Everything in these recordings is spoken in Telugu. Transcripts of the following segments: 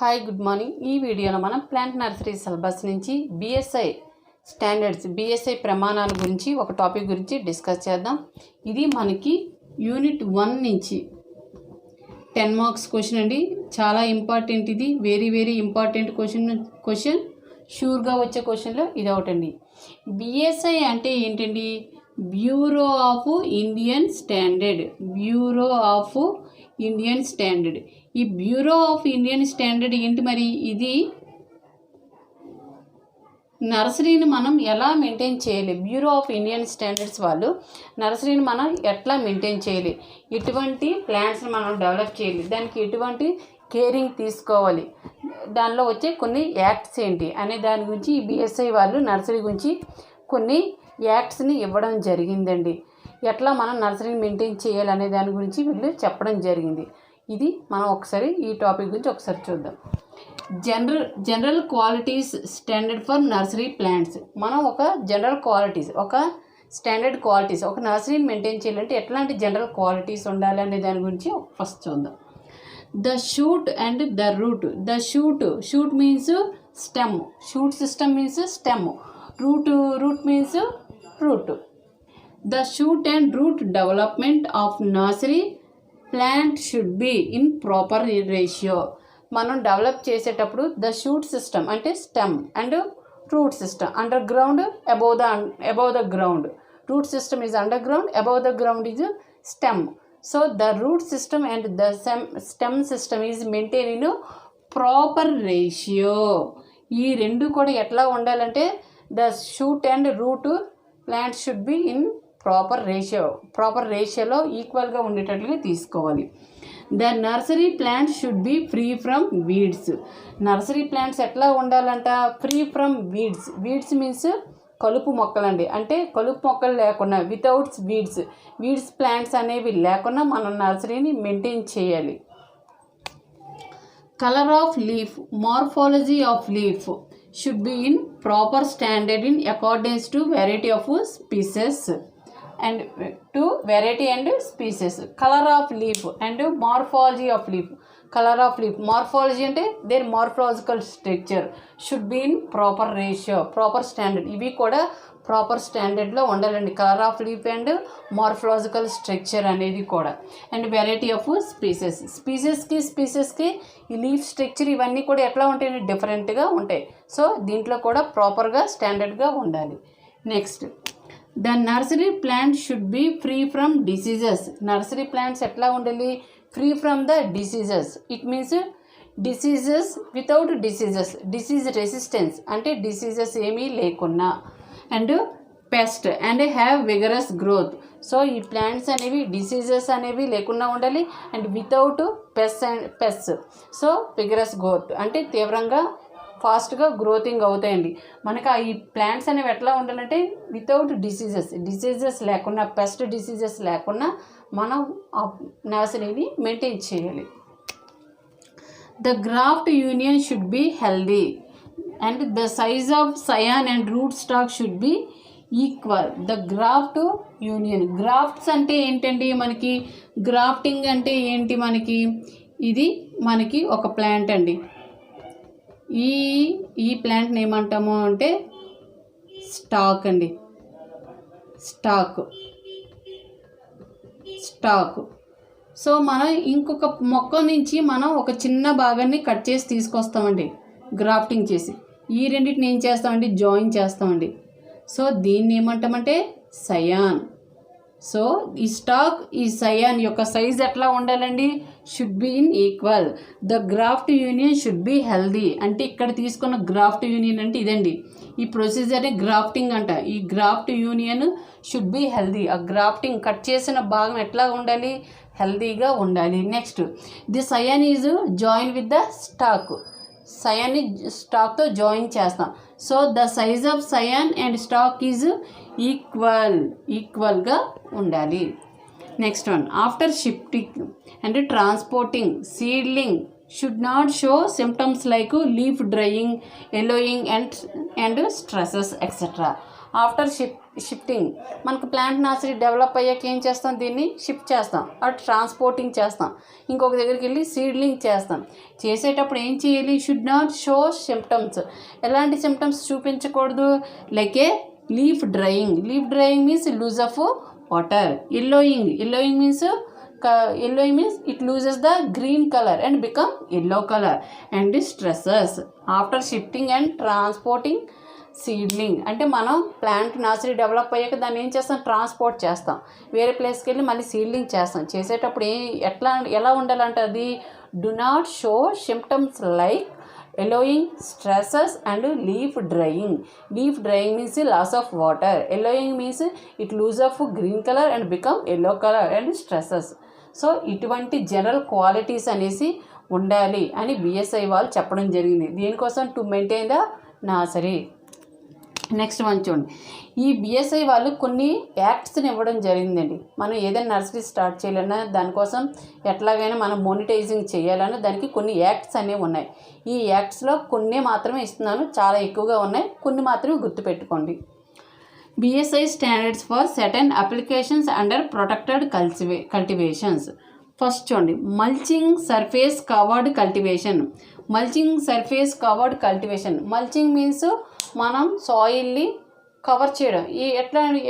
Hi good morning. ఈ వీడియోలో మనం ప్లాంట్ నర్సరీ సిలబస్ నుంచి బిఎస్ఐ స్టాండర్డ్స్ బిఎస్ఐ ప్రమాణాల గురించి ఒక టాపిక్ గురించి డిస్కస్ చేద్దాం. ఇది మనకి యూనిట్ 1 నుంచి 10 మార్క్స్ క్వశ్చన్ అండి. చాలా ఇంపార్టెంట్, ఇది వెరీ ఇంపార్టెంట్ క్వశ్చన్ షూర్గా వచ్చే క్వశ్చన్లో ఇది ఒకటండి. బిఎస్ఐ అంటే ఏంటండి? Bureau of Indian standard. Bureau of Indian standard. ఈ బ్యూరో ఆఫ్ ఇండియన్ స్టాండర్డ్ ఏంటి మరి? ఇది నర్సరీని మనం ఎలా మెయింటైన్ చేయాలి? బ్యూరో ఆఫ్ ఇండియన్ స్టాండర్డ్స్ వాళ్ళు నర్సరీని మనం ఎట్లా మెయింటైన్ చేయాలి, ఎటువంటి ప్లాంట్స్ని మనం డెవలప్ చేయాలి, దానికి ఎటువంటి కేరింగ్ తీసుకోవాలి, దానిలో వచ్చే కొన్ని యాక్ట్స్ ఏంటి అనే దాని గురించి ఈ బిఎస్ఐ వాళ్ళు నర్సరీ గురించి కొన్ని యాక్ట్స్ని ఇవ్వడం జరిగిందండి. ఎట్లా మనం నర్సరీని మెయింటైన్ చేయాలి అనే దాని గురించి వీళ్ళు చెప్పడం జరిగింది. ఇది మనం ఒకసారి ఈ టాపిక్ గురించి ఒకసారి చూద్దాం. General qualities standard for nursery plants. మనం ఒక జనరల్ క్వాలిటీస్, ఒక స్టాండర్డ్ క్వాలిటీస్, ఒక నర్సరీని మెయింటైన్ చేయాలంటే ఎట్లాంటి జనరల్ క్వాలిటీస్ ఉండాలి అనే దాని గురించి ఫస్ట్ చూద్దాం. The shoot and the root. The shoot means stem. Shoot system means stem. Root means root. The shoot and root development of nursery plant should be in proper ratio. మనం డెవలప్ చేసేటప్పుడు ద షూట్ సిస్టమ్ అంటే stem and root system underground, above the ground. Root system is underground, above the ground is stem. So the root system and the stem system is maintain in proper ratio. ఈ రెండు కూడా ఎట్లా ఉండాలంటే the shoot and root plants should be in proper రేషియోలో ఈక్వల్గా ఉండేటట్లుగా తీసుకోవాలి. The nursery plants should be free from weeds. Nursery plants ఎట్లా ఉండాలంట? Free from weeds. Weeds means కలుపు మొక్కలండి. అంటే కలుపు మొక్కలు లేకుండా, వితౌట్ వీడ్స్ ప్లాంట్స్ అనేవి లేకుండా మనం నర్సరీని మెయింటైన్ చేయాలి. Colour of leaf, morphology of leaf should be in proper standard in accordance to variety of species and to variety and species. Color of leaf and morphology of leaf. Color of leaf, morphology అంటే their morphological structure should be in proper ratio, proper standard. ఇవి కూడా ప్రాపర్ స్టాండర్డ్లో ఉండాలండి. Colour of leaf and morphological structure అనేది కూడా. అండ్ వెరైటీ ఆఫ్ స్పీసెస్కి ఈ లీఫ్ స్ట్రక్చర్ ఇవన్నీ కూడా ఎట్లా ఉంటాయి? డిఫరెంట్గా ఉంటాయి. సో దీంట్లో కూడా ప్రాపర్గా స్టాండర్డ్గా ఉండాలి. Next, the nursery plant should be free from diseases. Nursery plants ఎట్లా ఉండాలి? Free from the diseases. It means diseases without disease resistance అంటే డిసీజెస్ ఏమీ లేకున్నా. And pest and have vigorous growth. So ఈ ప్లాంట్స్ అనేవి డిసీజెస్ అనేవి లేకుండా ఉండాలి. And without pest. So vigorous growth అంటే తీవ్రంగా ఫాస్ట్గా గ్రోతింగ్ అవుతాయండి. మనకు ఈ ప్లాంట్స్ అనేవి ఎట్లా ఉండాలంటే వితౌట్ డిసీజెస్ లేకుండా, పెస్ట్ డిసీజెస్ లేకుండా మనం ఆ నర్సరీని మెయింటైన్ చేయాలి. The graft union should be healthy and the size of scion and root stock should be equal. The graft union. grafts అంటే ఏంటండి? మనకి గ్రాఫ్టింగ్ అంటే ఏంటి? మనకి ఇది మనకి ఒక ప్లాంట్ అండి. ఈ ప్లాంట్ని ఏమంటాము అంటే స్టాక్ అండి. స్టాక్. సో మనం ఇంకొక మొక్క నుంచి మనం ఒక చిన్న భాగాన్ని కట్ చేసి తీసుకొస్తామండి గ్రాఫ్టింగ్ చేసి. ఈ రెండింటిని ఏం చేస్తామండి? జాయిన్ చేస్తామండి. సో దీన్ని ఏమంటామంటే సయాన్. సో ఈ స్టాక్, ఈ సయాన్ యొక్క సైజ్ ఎట్లా ఉండాలండి? Should be in equal. The graft union should be healthy. అంటే ఇక్కడ తీసుకున్న గ్రాఫ్ట్ యూనియన్ అంటే ఇదండి. ఈ ప్రొసీజర్ని గ్రాఫ్టింగ్ అంట. ఈ graft union should be healthy. ఆ గ్రాఫ్టింగ్ కట్ చేసిన భాగం ఎట్లా ఉండాలి? హెల్దీగా ఉండాలి. Next, the scion is join with the stock. సయాన్ని స్టాక్తో జాయిన్ చేస్తాం. So the size of scion and stock is ఈక్వల్గా ఉండాలి. Next one, after shifting and transporting seedling should not show symptoms like leaf drying, yellowing and stresses et cetera. After shifting, మనకు ప్లాంట్ నర్సరీ డెవలప్ అయ్యాక ఏం చేస్తాం, దీన్ని షిఫ్ట్ చేస్తాం, అటు ట్రాన్స్పోర్టింగ్ చేస్తాం, ఇంకొక దగ్గరికి వెళ్ళి సీడ్లింగ్ చేస్తాం. చేసేటప్పుడు ఏం చేయాలి, షుడ్ నాట్ షో సిమ్టమ్స్, ఎలాంటి సిమ్టమ్స్ చూపించకూడదు, like a leaf drying. Leaf drying means lose of water. yellowing means it loses the green color and become yellow color. And stresses after shifting and transporting seedling, అంటే మనం ప్లాంట్ నర్సరీ డెవలప్ అయ్యాక దాన్ని ఏం చేస్తాం, ట్రాన్స్పోర్ట్ చేస్తాం, వేరే ప్లేస్కి వెళ్ళి మళ్ళీ సీడ్లింగ్ చేస్తాం. చేసేటప్పుడు ఎలా ఉండాలంటే అది do not show symptoms like yellowing, stresses and leaf drying. Leaf drying means loss of water. Yellowing means it lose of green color and become yellow color and stresses. So ఇటువంటి జనరల్ క్వాలిటీస్ అనేసి ఉండాలి అని బిఎస్ఐ వాళ్ళు చెప్పడం జరిగింది. దీనికోసం to maintain the nursery. Next one చూడండి, ఈ బిఎస్ఐ వాళ్ళు కొన్ని యాక్ట్స్ని ఇవ్వడం జరిగిందండి. మనం ఏదైనా నర్సరీ స్టార్ట్ చేయాలన్నా దానికోసం ఎట్లాగైనా మనం మోనిటైజింగ్ చేయాలన్నా దానికి కొన్ని యాక్ట్స్ అనేవి ఉన్నాయి. ఈ యాక్ట్స్లో కొన్ని మాత్రమే ఇస్తున్నాను, చాలా ఎక్కువగా ఉన్నాయి, కొన్ని మాత్రమే గుర్తుపెట్టుకోండి. BSI standards for certain applications under protected cultivations. First చూడండి, mulching surface covered cultivation. Mulching means మనం సాయిల్ని కవర్ చేయడం.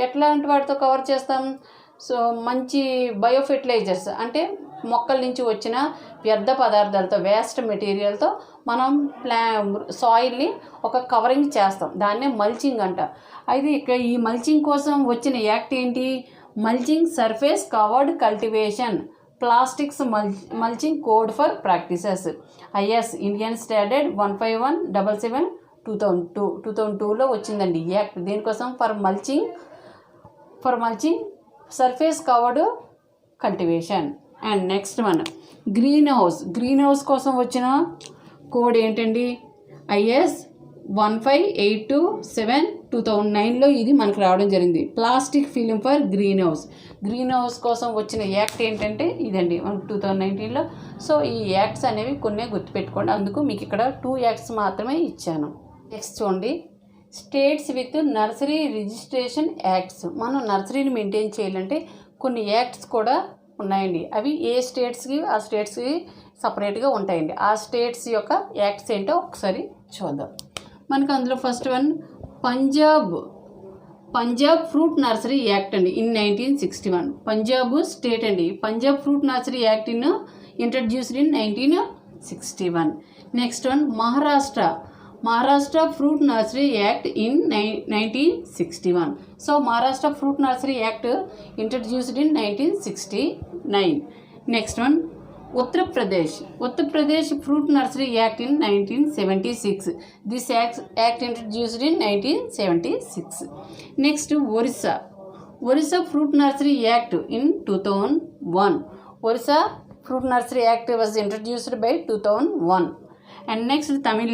ఎట్లాంటి వాటితో కవర్ చేస్తాం, సో మంచి బయోఫెర్టిలైజర్స్ అంటే మొక్కల నుంచి వచ్చిన వ్యర్థ పదార్థాలతో, వేస్ట్ మెటీరియల్తో మనం సాయిల్ని ఒక కవరింగ్ చేస్తాం, దాన్నే మల్చింగ్ అంట. అయితే ఇక్కడ ఈ మల్చింగ్ కోసం వచ్చిన యాక్ట్ ఏంటి, mulching surface covered cultivation plastics mulching code for practices. IS Indian standard 15177 2002లో వచ్చిందండి ఈ యాక్ట్. దీనికోసం for mulching surface covered cultivation. And next one green house కోసం వచ్చిన కోడ్ ఏంటండి, IS 15827 2009లో ఇది మనకు రావడం జరిగింది. Plastic film for green house కోసం వచ్చిన యాక్ట్ ఏంటంటే ఇదండి 2019లో. సో ఈ యాక్ట్స్ అనేవి కొన్ని గుర్తుపెట్టుకోండి, అందుకు మీకు ఇక్కడ 2 యాక్ట్స్ మాత్రమే ఇచ్చాను. నెక్స్ట్ చూడండి, states with nursery registration acts. మనం నర్సరీని మెయింటైన్ చేయాలంటే కొన్ని యాక్ట్స్ కూడా ఉన్నాయండి. అవి ఏ స్టేట్స్కి ఆ స్టేట్స్కి సపరేట్గా ఉంటాయండి. ఆ స్టేట్స్ యొక్క యాక్ట్స్ ఏంటో ఒకసారి చూద్దాం. మనకు అందులో first one Punjab fruit nursery act అండి ఇన్ 1961. పంజాబ్ స్టేట్ అండి. Punjab fruit nursery act introduced in 1961. Next one Maharashtra fruit nursery act in 1961. So Maharashtra fruit nursery act introduced in 1969. Next one Uttar Pradesh fruit nursery act in 1976. This act introduced in 1976. Next Orissa fruit nursery act in 2001. Orissa fruit nursery act was introduced by 2001. And next Tamil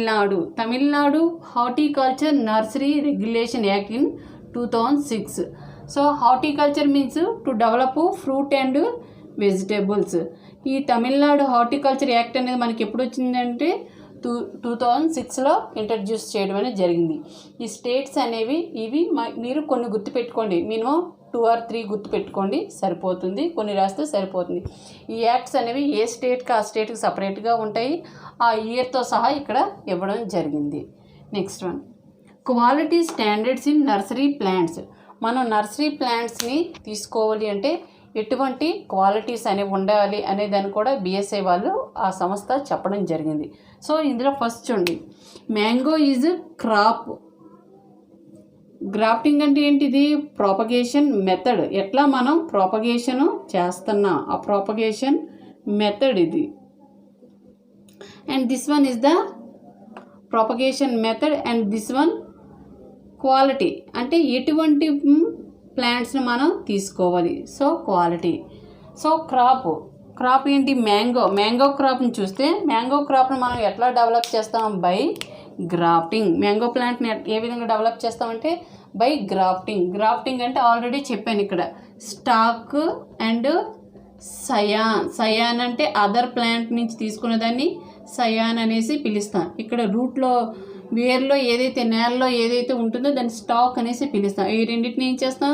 Nadu Horticulture Nursery Regulation Act in 2006. So horticulture means to develop fruit and vegetables. ఈ తమిళనాడు హార్టికల్చర్ యాక్ట్ అనేది మనకి ఎప్పుడు వచ్చిందంటే 2006లో ఇంట్రడ్యూస్ చేయడం అనేది జరిగింది. ఈ స్టేట్స్ అనేవి ఇవి మీరు కొన్ని గుర్తుపెట్టుకోండి, మినిమం 2 or 3 గుర్తుపెట్టుకోండి సరిపోతుంది, కొన్ని రాస్తే సరిపోతుంది. ఈ యాక్ట్స్ అనేవి ఏ స్టేట్కి ఆ స్టేట్కి సపరేట్గా ఉంటాయి, ఆ ఇయర్తో సహా ఇక్కడ ఇవ్వడం జరిగింది. Next one quality standards in nursery plants. మనం నర్సరీ ప్లాంట్స్ని తీసుకోవాలి అంటే ఎటువంటి క్వాలిటీస్ అనేవి ఉండాలి అనే దాన్ని కూడా బిఎస్ఐ వాళ్ళు ఆ సంస్థ చెప్పడం జరిగింది. సో ఇందులో ఫస్ట్ చూడండి, మ్యాంగో ఈజ్ క్రాప్. గ్రాఫ్టింగ్ అంటే ఏంటిది, ప్రాపగేషన్ మెథడ్, ఎట్లా మనం ప్రాపగేషన్ చేస్తున్నాం ఆ ప్రాపగేషన్ మెథడ్ ఇది. And this one is the propagation method and this one quality, అంటే ఎటువంటి ప్లాంట్స్ని మనం తీసుకోవాలి. So quality. సో క్రాప్ ఏంటి, మ్యాంగో క్రాప్ని చూస్తే మ్యాంగో క్రాప్ని మనం ఎట్లా డెవలప్ చేస్తాం, బై గ్రాఫ్టింగ్. మ్యాంగో ప్లాంట్ని ఏ విధంగా డెవలప్ చేస్తామంటే బై గ్రాఫ్టింగ్ అంటే ఆల్రెడీ చెప్పాను ఇక్కడ, స్టాక్ అండ్ సయాన్ అంటే అదర్ ప్లాంట్ నుంచి తీసుకునే దాన్ని సయాన్ అనేసి పిలుస్తాం. ఇక్కడ రూట్లో వేర్లో ఏదైతే నేలలో ఏదైతే ఉంటుందో దాన్ని స్టాక్ అనేసి పిలుస్తాం. ఈ రెండింటిని ఏం చేస్తాం,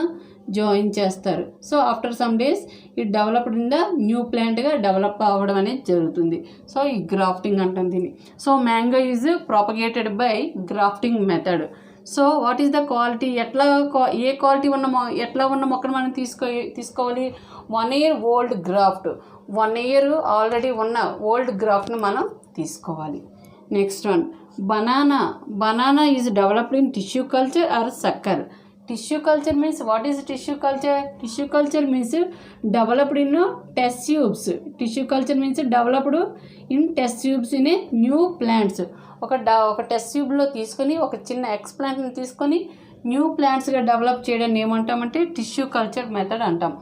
జాయిన్ చేస్తారు. సో ఆఫ్టర్ సమ్ డేస్ ఇది డెవలప్డ్ ఇన్ ద న్యూ ప్లాంట్గా డెవలప్ అవ్వడం అనేది జరుగుతుంది. సో ఈ గ్రాఫ్టింగ్ అంటాం దీన్ని. So mango is propagated by grafting method. So what is the quality, ఏ క్వాలిటీ ఉన్న మొక్కను మనం తీసుకోవాలి. 1 year old graft, 1 year already ఉన్న ఓల్డ్ గ్రాఫ్ట్ని మనం తీసుకోవాలి. Next one banana is developed in tissue culture or sucker. Tissue culture means, what is tissue culture? Tissue culture means developed in test tubes. Tissue culture means developed in test tubes in a new plants. ఒక టెస్ట్ ట్యూబ్లో తీసుకొని ఒక చిన్న ఎక్స్ప్లాంట్ని తీసుకొని న్యూ ప్లాంట్స్గా డెవలప్ చేయడాన్ని ఏమంటామంటే టిష్యూ కల్చర్ మెథడ్ అంటాం.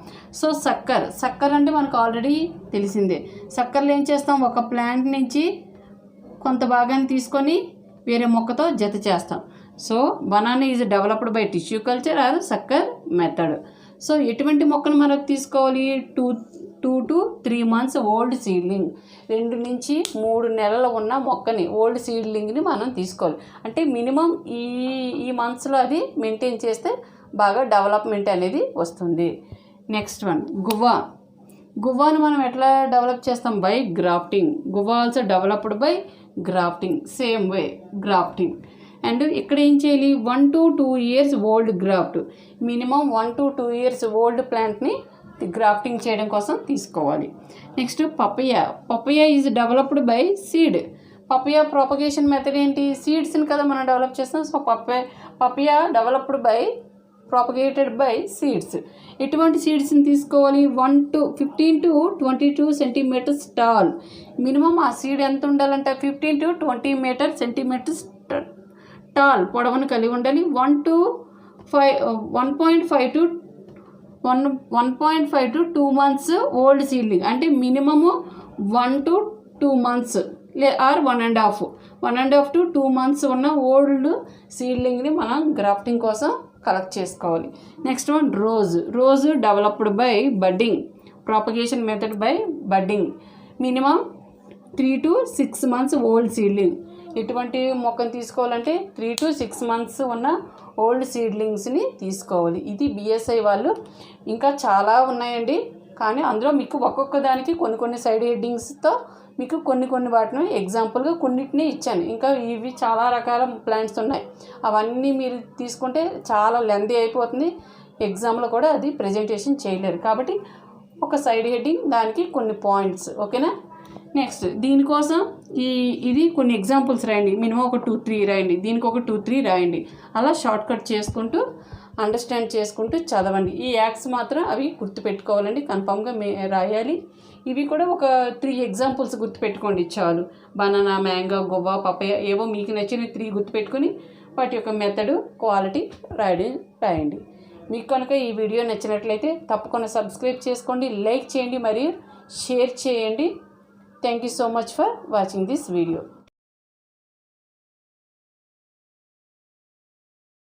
సో సక్కర్ అంటే మనకు ఆల్రెడీ తెలిసిందే. సక్కర్లో ఏం చేస్తాం, ఒక ప్లాంట్ నుంచి కొంత భాగాన్ని తీసుకొని వేరే మొక్కతో జత చేస్తాం. So banana is developed by tissue culture or sucker method. So ఎటువంటి మొక్కను మనకు తీసుకోవాలి, 2 to 3 months ఓల్డ్ సీడ్లింగ్, 2 నుంచి 3 నెలలు ఉన్న మొక్కని, ఓల్డ్ సీడ్లింగ్ని మనం తీసుకోవాలి. అంటే మినిమం ఈ మంత్స్లో అది మెయింటైన్ చేస్తే బాగా డెవలప్మెంట్ అనేది వస్తుంది. నెక్స్ట్ వన్ గువ్వాను మనం ఎట్లా డెవలప్ చేస్తాం, by grafting. Guava also developed by grafting, same way grafting. And ఇక్కడ ఏం చేయాలి, 1 to 2 years old graft, minimum 1 to 2 years old ప్లాంట్ని గ్రాఫ్టింగ్ చేయడం కోసం తీసుకోవాలి. Next papaya is developed by seed. Papaya propagation method ఏంటి, సీడ్స్ని కదా మనం డెవలప్ చేస్తాం. So papaya developed by propagated by seeds. ఎటువంటి సీడ్స్ని తీసుకోవాలి, 15 to 22 centimeters టాల్. మినిమం ఆ సీడ్ ఎంత ఉండాలంటే 15 to 20 centimeters టాల్ పొడవును కలిగి ఉండాలి. 1.5 to 2 months ఓల్డ్ సీడ్లింగ్, అంటే minimum 1 to 2 months or 1.5 to 2 months ఉన్న ఓల్డ్ సీడ్లింగ్ని మనం గ్రాఫ్టింగ్ కోసం కలెక్ట్ చేసుకోవాలి. Next one rose developed by budding, propagation method by budding, minimum 3 to 6 months old seedling. ఎటువంటి మొక్కను తీసుకోవాలంటే 3 to 6 months ఉన్న ఓల్డ్ సీడ్లింగ్స్ని తీసుకోవాలి. ఇది బిఎస్ఐ వాళ్ళు. ఇంకా చాలా ఉన్నాయండి, కానీ అందులో మీకు ఒక్కొక్క దానికి కొన్ని సైడ్ హెడ్డింగ్స్తో మీకు కొన్ని వాటిని ఎగ్జాంపుల్గా కొన్నిటిని ఇచ్చాను. ఇంకా ఇవి చాలా రకాల ప్లాంట్స్ ఉన్నాయి, అవన్నీ మీరు తీసుకుంటే చాలా లెంతీ అయిపోతుంది, ఎగ్జామ్లో కూడా అది ప్రజెంటేషన్ చేయలేరు. కాబట్టి ఒక సైడ్ హెడ్డింగ్, దానికి కొన్ని పాయింట్స్, ఓకేనా. నెక్స్ట్ దీనికోసం ఇది కొన్ని ఎగ్జాంపుల్స్ రాయండి, మినిమం ఒక 2-3 రాయండి, దీనికి ఒక 2-3 రాయండి. అలా షార్ట్ కట్ చేసుకుంటూ అండర్స్టాండ్ చేసుకుంటూ చదవండి. ఈ యాక్ట్స్ మాత్రం అవి గుర్తుపెట్టుకోవాలండి, కన్ఫామ్గా రాయాలి. ఇవి కూడా ఒక 3 ఎగ్జాంపుల్స్ గుర్తుపెట్టుకోండి చాలు. బనానా, మ్యాంగో, గువ్వా, పపాయ, ఏవో మీకు నచ్చిన 3 గుర్తుపెట్టుకొని వాటి యొక్క మెథడు, క్వాలిటీ రాయండి. మీకు కనుక ఈ వీడియో నచ్చినట్లయితే తప్పకుండా సబ్స్క్రైబ్ చేసుకోండి, లైక్ చేయండి మరియు షేర్ చేయండి. Thank you so much for watching this video.